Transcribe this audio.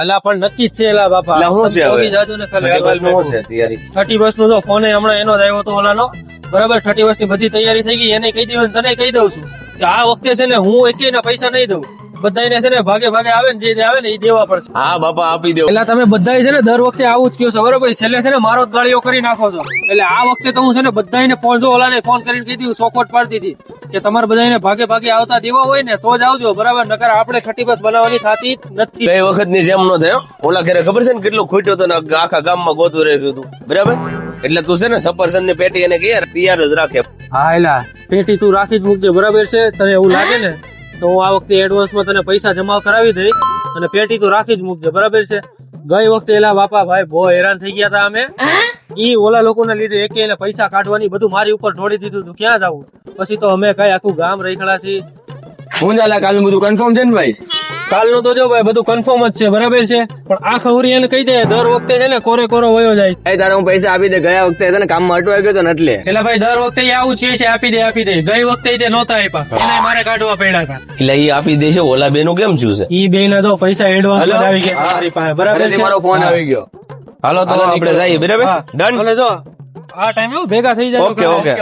અલા પણ નક્કી જ છે એલા બાપા. એટલે શું છે હવે? પોગી જાજો ને ખાલી 30 બસનું શું છે તૈયારી? 30 બસનો જો ફોન હમણાં એનો જ આવ્યો હતો ઓલાનો. બરાબર 30 બસની બધી તૈયારી થઈ ગઈ. એને કહી દઉં તને કહી દઉં છું કે આ વખતે છે ને હું એકેયના પૈસા નહીં દઉં. બધાને છે ને ભાગે ભાગે આવે ને જે આવે ને એ દેવા પડશે. હા બાપા આપી દેવું. એટલે તમે બધા છે ને દર વખતે આવું જ કહો છો બરોબર. છેલ્લે છે ને મારો જ ગાળીઓ કરી નાખો છો. એટલે આ વખતે તો હું છે ને બધાને ફોન જો ઓલાને ફોન કરીને કહી દીધું ચોખવટ પાડી દીધી કે તમારે બધાને ભાગે ભાગે આવતા દેવા હોય ને તો જ આવજો બરાબર. નકર આપણે 30 બસ બનાવવાની થતી જ નથી. ગઈ વખત ની જેમ નો થયો. ઓલા ઘરે ખબર છે ને કેટલું ખૂટ્યો હતો ને આખા ગામમાં ગોતું રહ્યું હતું બરાબર. એટલે તું છે ને સફરજન ની પેટી એને કહે તૈયાર જ રાખે. હા એલા પેટી તું રાખી જ મૂકજે બરાબર છે. તને એવું લાગે ને તો હું આ વખતે એડવાન્સમાં તને પૈસા જમા કરાવી દઈ અને પેટી તું રાખી જ મૂકજે બરાબર છે. ગઈ વખતે એલા બાપા ભાઈ બહુ હેરાન થઈ ગયા હતા અમે. ઈ ઓલા લોકોના લીધે એકે એને પૈસા કાઢવાની બધું મારી ઉપર ઢોળી દીધું તું. ક્યાં જવું પછી તો અમે કઈ આખું ગામ રખડા છીએ. હું ચાલે કાલનું બધું કન્ફર્મ છે ને ભાઈ? કાલનું તો જો ભાઈ બધું કન્ફર્મ જ છે બરાબર છે. પણ આ ખબરી એને કહી દે દર વખતે છે ને કોરે કોરો વયો જાય છે. તારે હું પૈસા આપી દે. ગયા વખતે તને કામમાં અટવાઈ ગયો હતો ને એટલે. એટલે ભાઈ દર વખતે ઈ આવું છે આપી દે આપી દે. ગઈ વખતે તે નહોતા આપ્યા એને મારે કાઢવા પડ્યા હતા. એટલે એ આપી દેશે. ઓલા બેનું કેમ છું છે? ઈ બે ના જો પૈસા એડવાન્સ આવી ગયા છે મારી પાસે બરાબર ઘરેથી છે. મારો ફોન આવી ગયો. હાલો તો આપણે જઈએ બરાબર. હા. ડન. અને જો આ ટાઈમે ભેગા થઈ જાય ઓકે ઓકે.